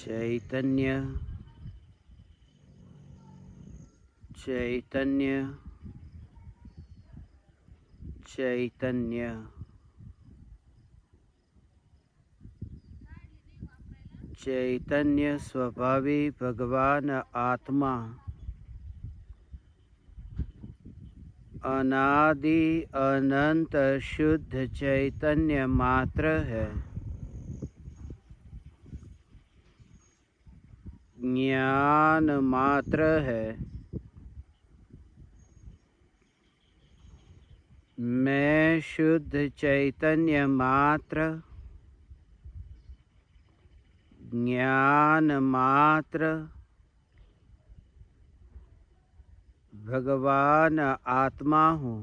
चैतन्य चैतन्य चैतन्य चैतन्य स्वभावी भगवान आत्मा अनादि अनंत शुद्ध चैतन्य मात्र है। ज्ञान मात्र है। मैं शुद्ध चैतन्य मात्र, ज्ञान मात्र, भगवान आत्मा हूँ।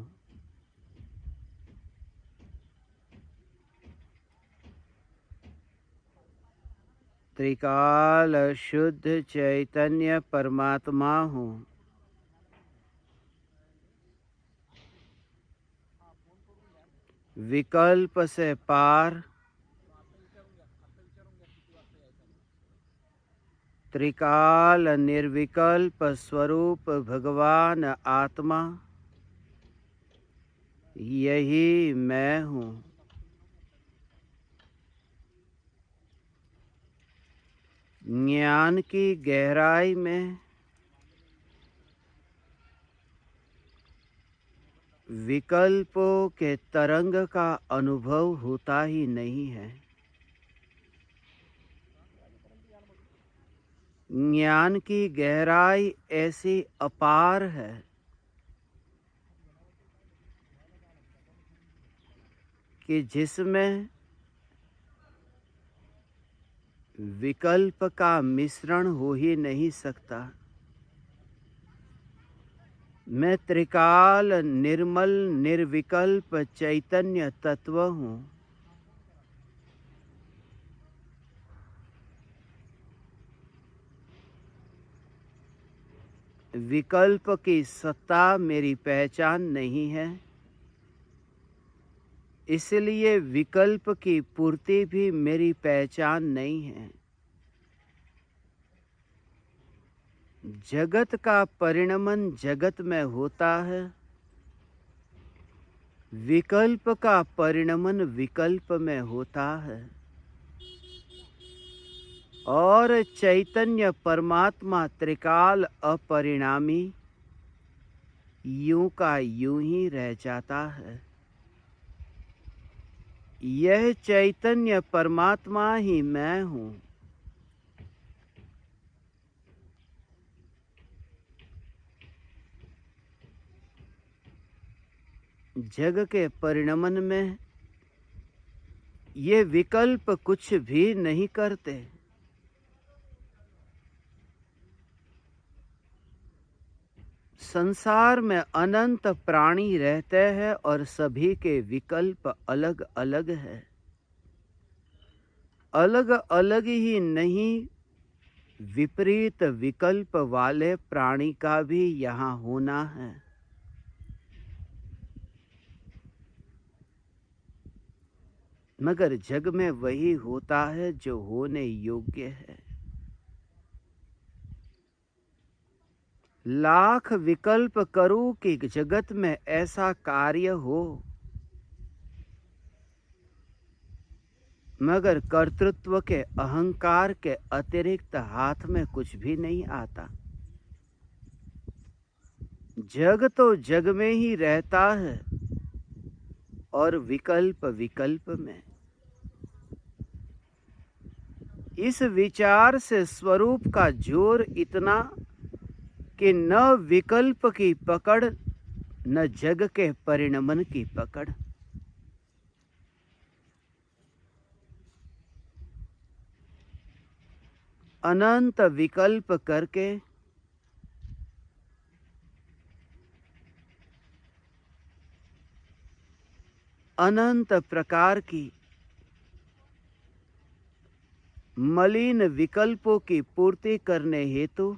त्रिकाल शुद्ध चैतन्य परमात्मा हूँ। विकल्प से पार, त्रिकाल निर्विकल्प स्वरूप भगवान आत्मा, यही मैं हूँ। ज्ञान की गहराई में विकल्पों के तरंग का अनुभव होता ही नहीं है। ज्ञान की गहराई ऐसी अपार है कि जिसमें विकल्प का मिश्रण हो ही नहीं सकता। मैं त्रिकाल निर्मल निर्विकल्प चैतन्य तत्व हूँ। विकल्प की सत्ता मेरी पहचान नहीं है, इसलिए विकल्प की पूर्ति भी मेरी पहचान नहीं है। जगत का परिणमन जगत में होता है, विकल्प का परिणमन विकल्प में होता है। और चैतन्य परमात्मा त्रिकाल अपरिणामी यूं का यूं ही रह जाता है। यह चैतन्य परमात्मा ही मैं हूँ। जग के परिणमन में ये विकल्प कुछ भी नहीं करते। संसार में अनंत प्राणी रहते हैं और सभी के विकल्प अलग अलग है। अलग अलग ही नहीं, विपरीत विकल्प वाले प्राणी का भी यहाँ होना है। मगर जग में वही होता है जो होने योग्य है। लाख विकल्प करूं कि जगत में ऐसा कार्य हो, मगर कर्तृत्व के अहंकार के अतिरिक्त हाथ में कुछ भी नहीं आता। जग तो जग में ही रहता है और विकल्प विकल्प में। इस विचार से स्वरूप का जोर इतना कि न विकल्प की पकड़, न जग के परिणमन की पकड़। अनंत विकल्प करके अनंत प्रकार की मलिन विकल्पों की पूर्ति करने हेतु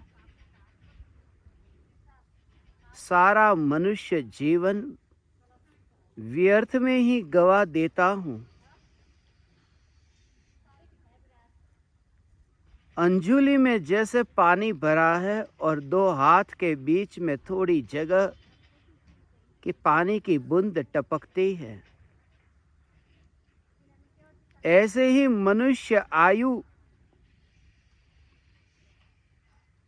सारा मनुष्य जीवन व्यर्थ में ही गवा देता हूँ। अंजुली में जैसे पानी भरा है और दो हाथ के बीच में थोड़ी जगह कि पानी की बूंद टपकती है, ऐसे ही मनुष्य आयु,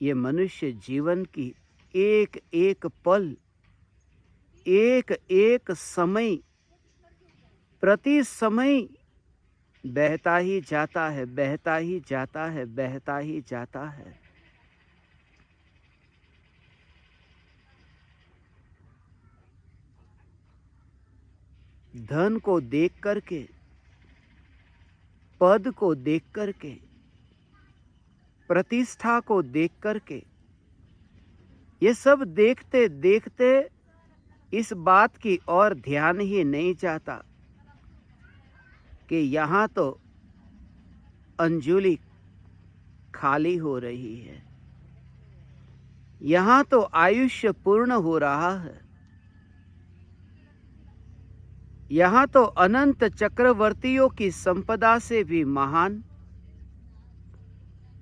ये मनुष्य जीवन की एक एक पल, एक एक समय, प्रति समय बहता ही जाता है, बहता ही जाता है, बहता ही जाता है। धन को देख करके, पद को देख करके, प्रतिष्ठा को देख करके, ये सब देखते देखते इस बात की ओर ध्यान ही नहीं जाता कि यहाँ तो अंजुली खाली हो रही है, यहाँ तो आयुष्य पूर्ण हो रहा है, यहाँ तो अनंत चक्रवर्तियों की संपदा से भी महान,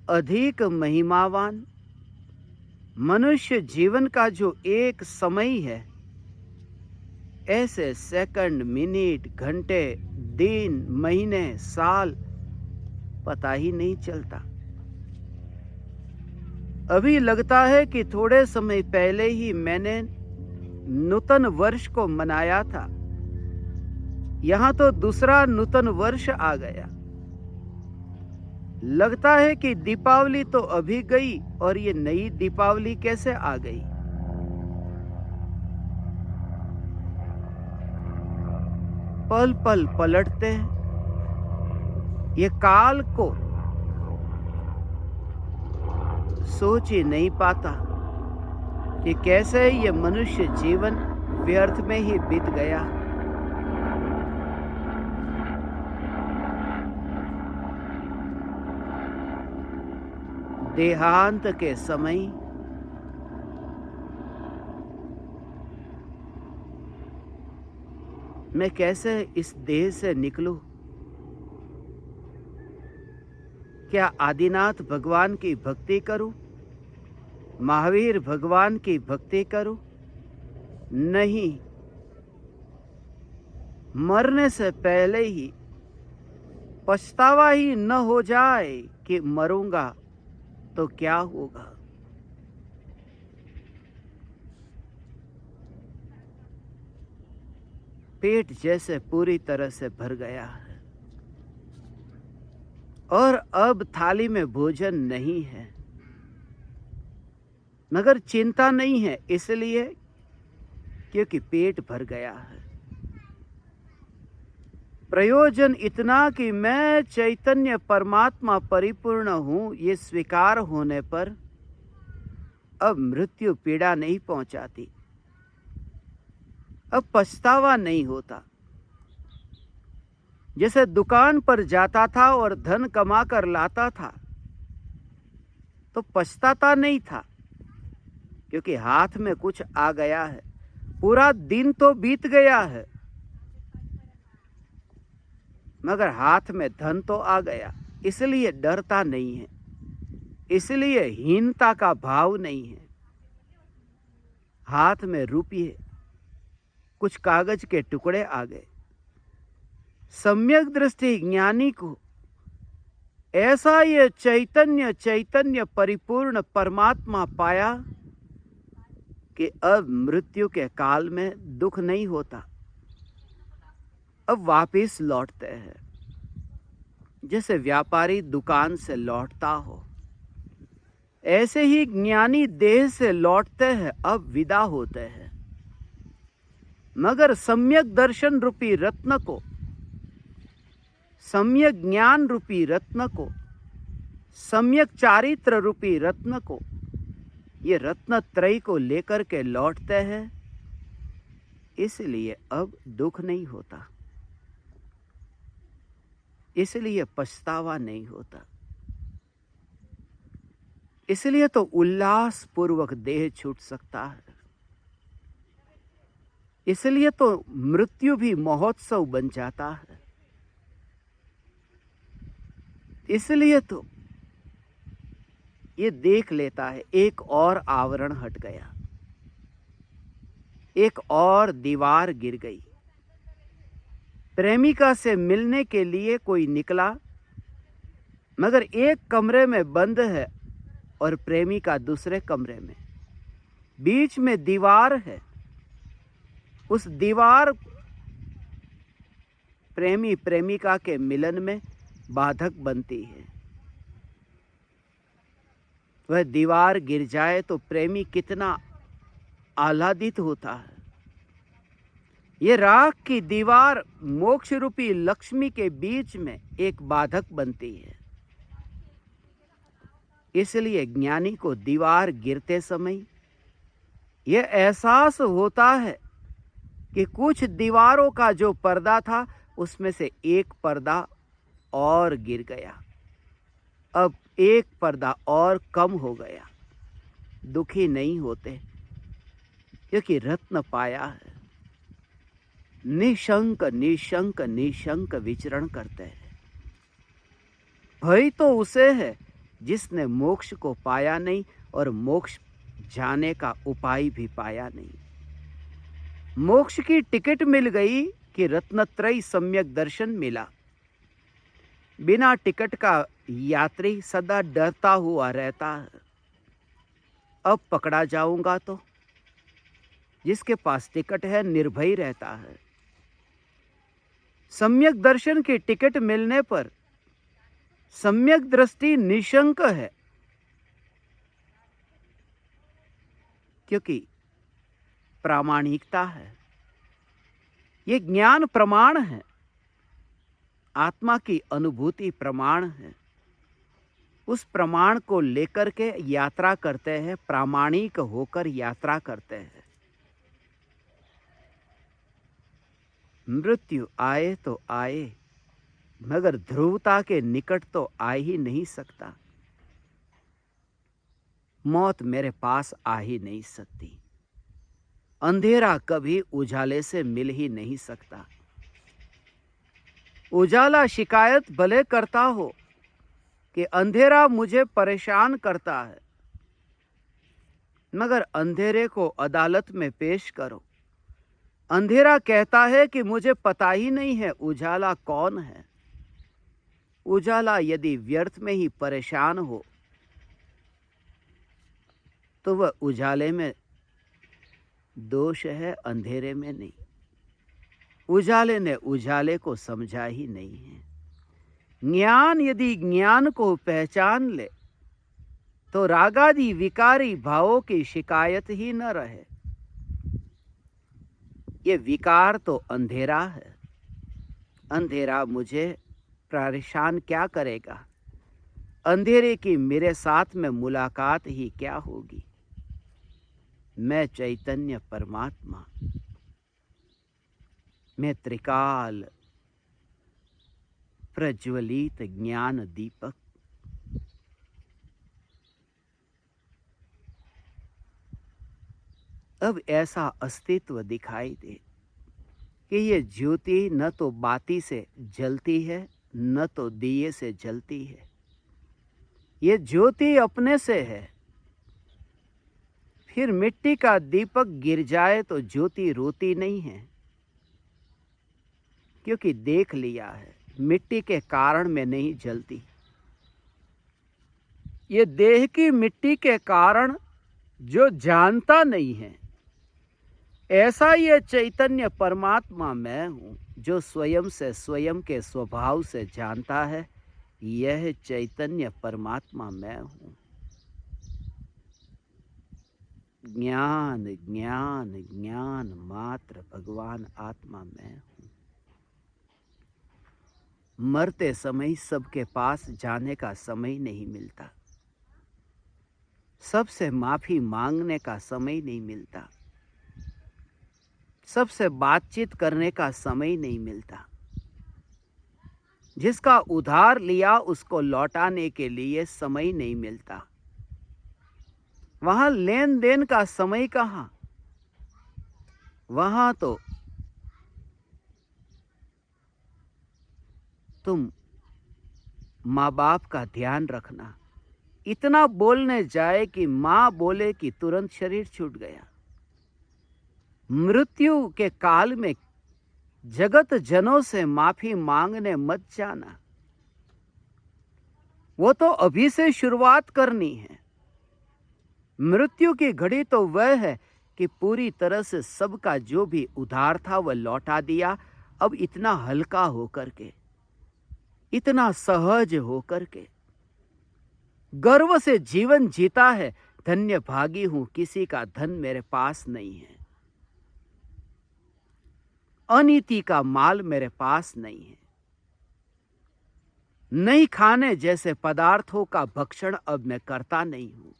अधिक महिमावान मनुष्य जीवन का जो एक समय है, ऐसे सेकंड, मिनट, घंटे, दिन, महीने, साल पता ही नहीं चलता। अभी लगता है कि थोड़े समय पहले ही मैंने नूतन वर्ष को मनाया था, यहाँ तो दूसरा नूतन वर्ष आ गया। लगता है कि दीपावली तो अभी गई और ये नई दीपावली कैसे आ गई। पल पल पलटते हैं, ये काल को सोच ही नहीं पाता कि कैसे ये मनुष्य जीवन व्यर्थ में ही बीत गया। देहांत के समय मैं कैसे इस देह से निकलूं? क्या आदिनाथ भगवान की भक्ति करूं? महावीर भगवान की भक्ति करूं? नहीं, मरने से पहले ही पछतावा ही न हो जाए कि मरूंगा तो क्या होगा। पेट जैसे पूरी तरह से भर गया है और अब थाली में भोजन नहीं है, मगर चिंता नहीं है, इसलिए क्योंकि पेट भर गया है। प्रयोजन इतना कि मैं चैतन्य परमात्मा परिपूर्ण हूं, ये स्वीकार होने पर अब मृत्यु पीड़ा नहीं पहुंचाती, अब पछतावा नहीं होता। जैसे दुकान पर जाता था और धन कमा कर लाता था तो पछताता नहीं था, क्योंकि हाथ में कुछ आ गया है। पूरा दिन तो बीत गया है, मगर हाथ में धन तो आ गया, इसलिए डरता नहीं है, इसलिए हीनता का भाव नहीं है। हाथ में रुपये, कुछ कागज के टुकड़े आ गए। सम्यक दृष्टि ज्ञानी को ऐसा ये चैतन्य चैतन्य परिपूर्ण परमात्मा पाया कि अब मृत्यु के काल में दुख नहीं होता, अब वापिस लौटते हैं। जैसे व्यापारी दुकान से लौटता हो, ऐसे ही ज्ञानी देह से लौटते हैं, अब विदा होते हैं। मगर सम्यक दर्शन रूपी रत्न को, सम्यक ज्ञान रूपी रत्न को, सम्यक चारित्र रूपी रत्न को, ये रत्न त्रय को लेकर के लौटते हैं, इसलिए अब दुख नहीं होता, इसलिए पछतावा नहीं होता। इसलिए तो उल्लास पूर्वक देह छूट सकता है, इसलिए तो मृत्यु भी महोत्सव बन जाता है, इसलिए तो ये देख लेता है एक और आवरण हट गया, एक और दीवार गिर गई। प्रेमिका से मिलने के लिए कोई निकला, मगर एक कमरे में बंद है और प्रेमिका दूसरे कमरे में, बीच में दीवार है। उस दीवार प्रेमी प्रेमिका के मिलन में बाधक बनती है। वह दीवार गिर जाए तो प्रेमी कितना आह्लादित होता है। ये राख की दीवार मोक्ष रूपी लक्ष्मी के बीच में एक बाधक बनती है। इसलिए ज्ञानी को दीवार गिरते समय यह एहसास होता है कि कुछ दीवारों का जो पर्दा था उसमें से एक पर्दा और गिर गया, अब एक पर्दा और कम हो गया। दुखी नहीं होते क्योंकि रत्न पाया है। निशंक निशंक निशंक विचरण करते हैं। भय तो उसे है जिसने मोक्ष को पाया नहीं और मोक्ष जाने का उपाय भी पाया नहीं। मोक्ष की टिकट मिल गई कि रत्नत्रयी सम्यक दर्शन मिला। बिना टिकट का यात्री सदा डरता हुआ रहता है, अब पकड़ा जाऊंगा तो। जिसके पास टिकट है निर्भय रहता है। सम्यक दर्शन की टिकट मिलने पर सम्यक दृष्टि निशंक है, क्योंकि प्रामाणिकता है। ये ज्ञान प्रमाण है, आत्मा की अनुभूति प्रमाण है। उस प्रमाण को लेकर के यात्रा करते हैं, प्रामाणिक होकर यात्रा करते हैं। मृत्यु आए तो आए, मगर ध्रुवता के निकट तो आ ही नहीं सकता। मौत मेरे पास आ ही नहीं सकती। अंधेरा कभी उजाले से मिल ही नहीं सकता। उजाला शिकायत भले करता हो कि अंधेरा मुझे परेशान करता है, मगर अंधेरे को अदालत में पेश करो। अंधेरा कहता है कि मुझे पता ही नहीं है उजाला कौन है। उजाला यदि व्यर्थ में ही परेशान हो तो वह उजाले में दोष है, अंधेरे में नहीं। उजाले ने उजाले को समझा ही नहीं है। ज्ञान यदि ज्ञान को पहचान ले तो रागादि विकारी भावों की शिकायत ही न रहे। ये विकार तो अंधेरा है। अंधेरा मुझे परेशान क्या करेगा? अंधेरे की मेरे साथ में मुलाकात ही क्या होगी? मैं चैतन्य परमात्मा, मैं त्रिकाल प्रज्वलित ज्ञान दीपक। अब ऐसा अस्तित्व दिखाई दे कि ये ज्योति न तो बाती से जलती है न तो दिए से जलती है। ये ज्योति अपने से है। फिर मिट्टी का दीपक गिर जाए तो ज्योति रोती नहीं है, क्योंकि देख लिया है मिट्टी के कारण में नहीं जलती। ये देह की मिट्टी के कारण जो जानता नहीं है, ऐसा ये चैतन्य परमात्मा मैं हूं जो स्वयं से स्वयं के स्वभाव से जानता है। यह चैतन्य परमात्मा मैं हूं। ज्ञान ज्ञान ज्ञान मात्र भगवान आत्मा मैं हूं। मरते समय सबके पास जाने का समय नहीं मिलता, सबसे माफी मांगने का समय नहीं मिलता, सबसे बातचीत करने का समय नहीं मिलता। जिसका उधार लिया उसको लौटाने के लिए समय नहीं मिलता। वहां लेन देन का समय कहां? वहां तो तुम माँ बाप का ध्यान रखना, इतना बोलने जाए कि मां बोले कि तुरंत शरीर छूट गया। मृत्यु के काल में जगत जनों से माफी मांगने मत जाना, वो तो अभी से शुरुआत करनी है। मृत्यु की घड़ी तो वह है कि पूरी तरह से सबका जो भी उधार था वह लौटा दिया। अब इतना हल्का होकर के, इतना सहज होकर के गर्व से जीवन जीता है। धन्य भागी हूं, किसी का धन मेरे पास नहीं है, अनीति का माल मेरे पास नहीं है। नहीं खाने जैसे पदार्थों का भक्षण अब मैं करता नहीं हूं।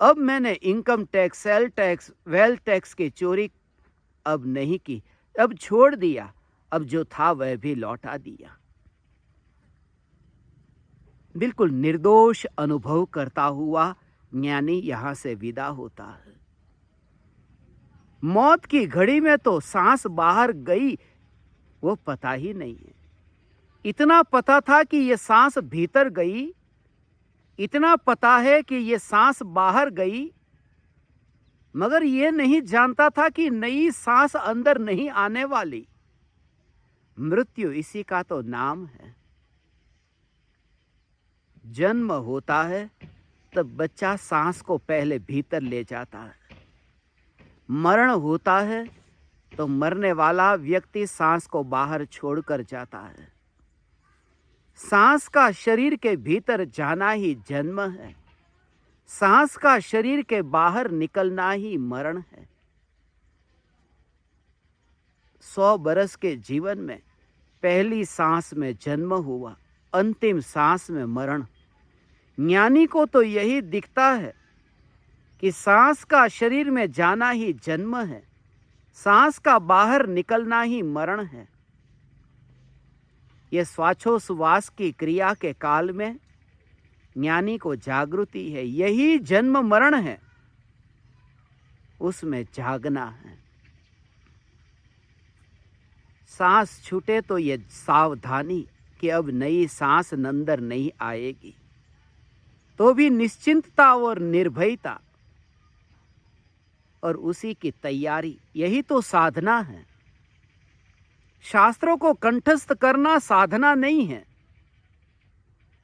अब मैंने income tax, sale tax, wealth tax की चोरी अब नहीं की, अब छोड़ दिया। अब जो था वह भी लौटा दिया। बिल्कुल निर्दोष अनुभव करता हुआ ज्ञानी यहां से विदा होता है। मौत की घड़ी में तो सांस बाहर गई वो पता ही नहीं है। इतना पता था कि ये सांस भीतर गई, इतना पता है कि ये सांस बाहर गई, मगर ये नहीं जानता था कि नई सांस अंदर नहीं आने वाली। मृत्यु इसी का तो नाम है। जन्म होता है तब बच्चा सांस को पहले भीतर ले जाता है। मरण होता है तो मरने वाला व्यक्ति सांस को बाहर छोड़कर जाता है। सांस का शरीर के भीतर जाना ही जन्म है, सांस का शरीर के बाहर निकलना ही मरण है। 100 बरस के जीवन में पहली सांस में जन्म हुआ, अंतिम सांस में मरण। ज्ञानी को तो यही दिखता है कि सांस का शरीर में जाना ही जन्म है, सांस का बाहर निकलना ही मरण है। यह श्वासोच्छ्वास की क्रिया के काल में ज्ञानी को जागृति है। यही जन्म मरण है, उसमें जागना है। सांस छूटे तो यह सावधानी कि अब नई सांस अंदर नहीं आएगी, तो भी निश्चिंतता और निर्भयता और उसी की तैयारी, यही तो साधना है। शास्त्रों को कंठस्थ करना साधना नहीं है।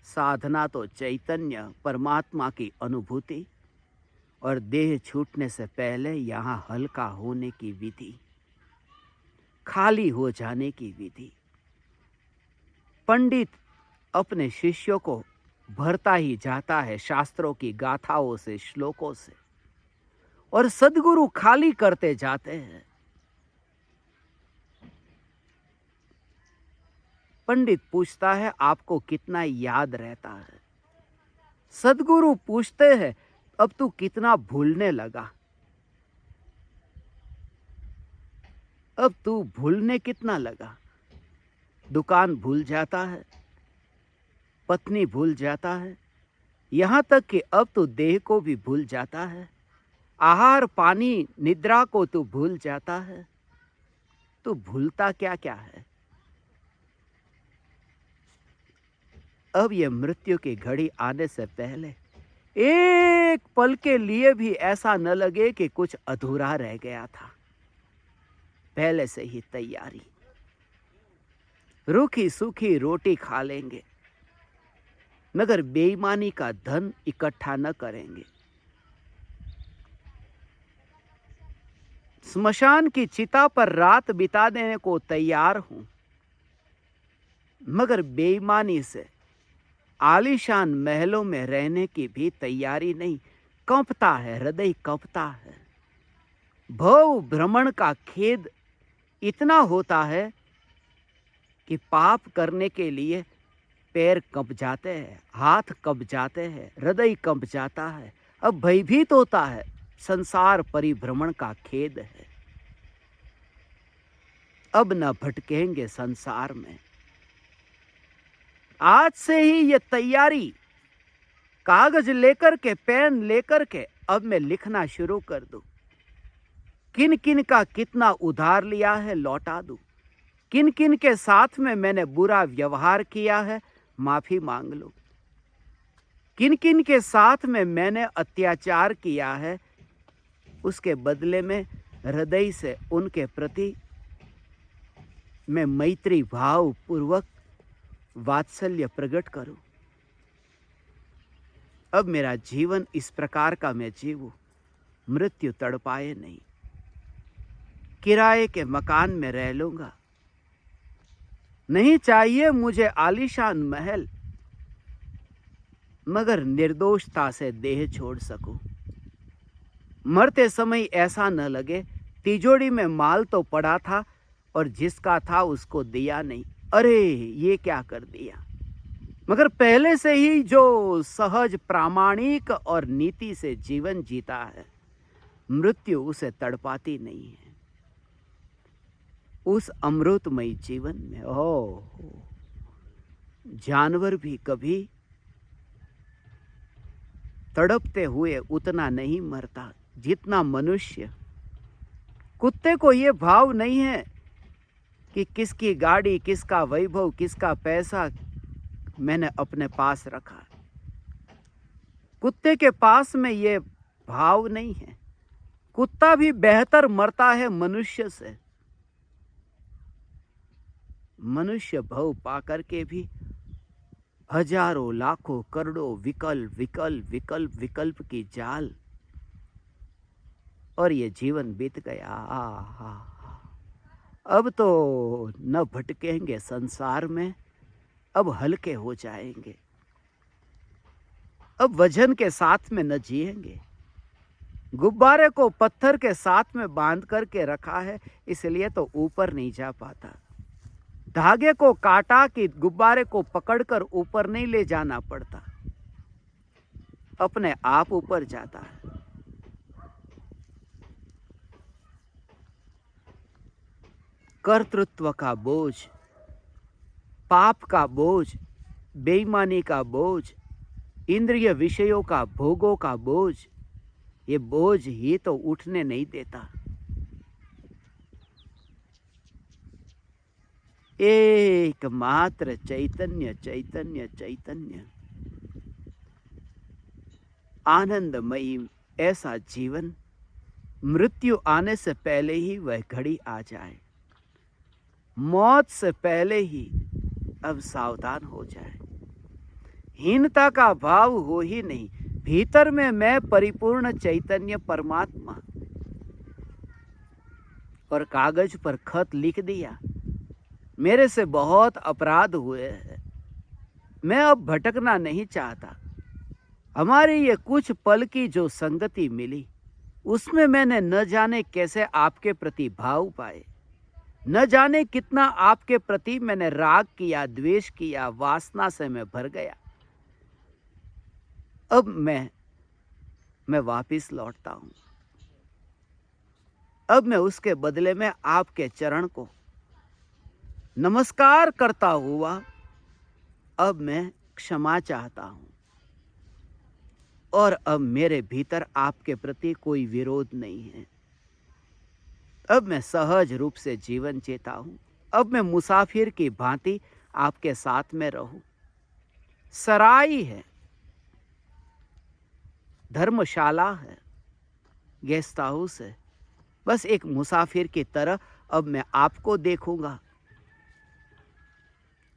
साधना तो चैतन्य परमात्मा की अनुभूति और देह छूटने से पहले यहां हल्का होने की विधि, खाली हो जाने की विधि। पंडित अपने शिष्यों को भरता ही जाता है शास्त्रों की गाथाओं से, श्लोकों से, और सद्गुरु खाली करते जाते हैं। पंडित पूछता है आपको कितना याद रहता है, सद्गुरु पूछते हैं अब तू कितना भूलने लगा, अब तू भूलने कितना लगा। दुकान भूल जाता है, पत्नी भूल जाता है, यहां तक कि अब तो देह को भी भूल जाता है। आहार, पानी, निद्रा को तू भूल जाता है। तू भूलता क्या क्या है। अब यह मृत्यु की घड़ी आने से पहले एक पल के लिए भी ऐसा न लगे कि कुछ अधूरा रह गया था। पहले से ही तैयारी, रूखी सूखी रोटी खा लेंगे मगर बेईमानी का धन इकट्ठा न करेंगे। स्मशान की चिता पर रात बिता देने को तैयार हूं, मगर बेईमानी से आलीशान महलों में रहने की भी तैयारी नहीं। कंपता है, हृदय कंपता है। भव भ्रमण का खेद इतना होता है कि पाप करने के लिए पैर कंप जाते हैं, हाथ कंप जाते हैं, हृदय कंप जाता है। अब भयभीत होता है, संसार परिभ्रमण का खेद है। अब न भटकेंगे संसार में। आज से ही ये तैयारी, कागज लेकर के, पेन लेकर के अब मैं लिखना शुरू कर दूं। किन किन का कितना उधार लिया है लौटा दूं, किन किन के साथ में मैंने बुरा व्यवहार किया है माफी मांग लूं। किन किन के साथ में मैंने अत्याचार किया है, उसके बदले में हृदय से उनके प्रति मैं मैत्री भाव पूर्वक वात्सल्य प्रकट करूं। अब मेरा जीवन इस प्रकार का मैं जीवूं, मृत्यु तड़पाए नहीं। किराए के मकान में रह लूंगा, नहीं चाहिए मुझे आलीशान महल, मगर निर्दोषता से देह छोड़ सकूं। मरते समय ऐसा न लगे तिजोरी में माल तो पड़ा था और जिसका था उसको दिया नहीं, अरे ये क्या कर दिया। मगर पहले से ही जो सहज प्रामाणिक और नीति से जीवन जीता है, मृत्यु उसे तड़पाती नहीं है। उस अमृतमयी जीवन में जानवर भी कभी तड़पते हुए उतना नहीं मरता जितना मनुष्य। कुत्ते को ये भाव नहीं है कि किसकी गाड़ी, किसका वैभव, किसका पैसा मैंने अपने पास रखा। कुत्ते के पास में ये भाव नहीं है। कुत्ता भी बेहतर मरता है मनुष्य से। मनुष्य भव पाकर के भी हजारों लाखों करोड़ों विकल्प की जाल, और ये जीवन बीत गया। अब तो न भटकेंगे संसार में, अब हल्के हो जाएंगे। अब वजन के साथ में न जिएंगे। गुब्बारे को पत्थर के साथ में बांध करके रखा है, इसलिए तो ऊपर नहीं जा पाता। धागे को काटा कि गुब्बारे को पकड़कर ऊपर नहीं ले जाना पड़ता, अपने आप ऊपर जाता है। कर्तृत्व का बोझ, पाप का बोझ, बेईमानी का बोझ, इंद्रिय विषयों का, भोगों का बोझ, ये बोझ ही तो उठने नहीं देता। एकमात्र चैतन्य चैतन्य चैतन्य, आनंदमयी ऐसा जीवन, मृत्यु आने से पहले ही वह घड़ी आ जाए, मौत से पहले ही अब सावधान हो जाए। हीनता का भाव हो ही नहीं। भीतर में मैं परिपूर्ण चैतन्य परमात्मा, और कागज पर खत लिख दिया, मेरे से बहुत अपराध हुए हैं, मैं अब भटकना नहीं चाहता। हमारी ये कुछ पल की जो संगति मिली, उसमें मैंने न जाने कैसे आपके प्रति भाव पाए, न जाने कितना आपके प्रति मैंने राग किया, द्वेष किया, वासना से मैं भर गया। अब मैं वापिस लौटता हूं। अब मैं उसके बदले में आपके चरण को नमस्कार करता हुआ अब मैं क्षमा चाहता हूं, और अब मेरे भीतर आपके प्रति कोई विरोध नहीं है। अब मैं सहज रूप से जीवन जीता हूं। अब मैं मुसाफिर की भांति आपके साथ में रहूं। सराय है, धर्मशाला है, गेस्ट हाउस है, बस एक मुसाफिर की तरह अब मैं आपको देखूंगा।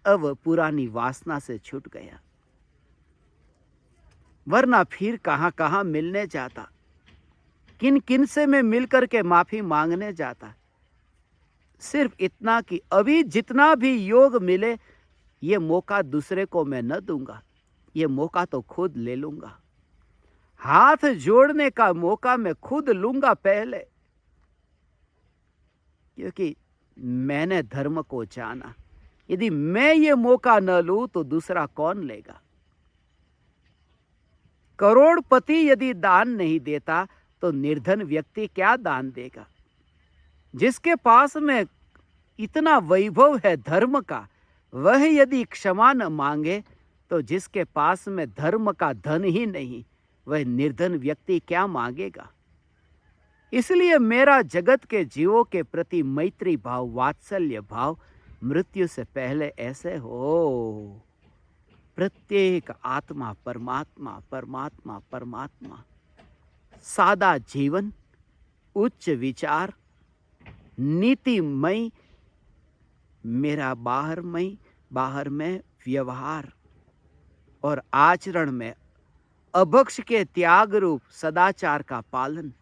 अब पुरानी वासना से छूट गया, वरना फिर कहां कहां मिलने जाता, किन किन से मैं मिलकर के माफी मांगने जाता। सिर्फ इतना कि अभी जितना भी योग मिले, ये मौका दूसरे को मैं न दूंगा, ये मौका तो खुद ले लूंगा। हाथ जोड़ने का मौका मैं खुद लूंगा पहले, क्योंकि मैंने धर्म को जाना। यदि मैं ये मौका न लूं तो दूसरा कौन लेगा। करोड़पति यदि दान नहीं देता तो निर्धन व्यक्ति क्या दान देगा। जिसके पास में इतना वैभव है धर्म का, वह यदि क्षमा न मांगे तो जिसके पास में धर्म का धन ही नहीं, वह निर्धन व्यक्ति क्या मांगेगा। इसलिए मेरा जगत के जीवों के प्रति मैत्री भाव, वात्सल्य भाव मृत्यु से पहले ऐसे हो। प्रत्येक आत्मा परमात्मा, परमात्मा, परमात्मा। सादा जीवन, उच्च विचार, नीतिमय, मेरा बाहर में व्यवहार और आचरण में अभक्ष के त्याग रूप सदाचार का पालन,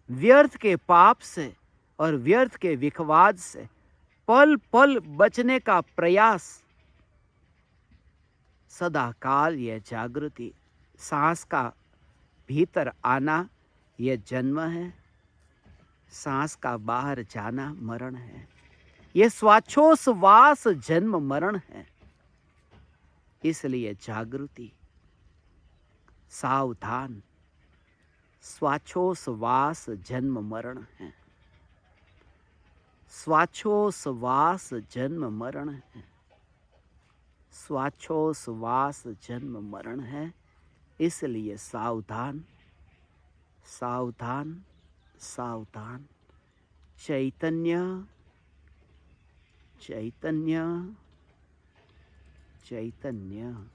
व्यर्थ के पाप से और व्यर्थ के विखवाद से पल पल बचने का प्रयास, सदा काल यह जागृति, सांस का भीतर आना यह जन्म है, सांस का बाहर जाना मरण है। यह श्वासोच्छ्वास जन्म मरण है। इसलिए जागृति, सावधान, श्वासोच्छ्वास जन्म मरण है, श्वासोच्छ्वास जन्म मरण है, श्वासोच्छ्वास जन्म मरण है। इसलिए सावधान, सावधान, सावधान। चैतन्य, चैतन्य, चैतन्य।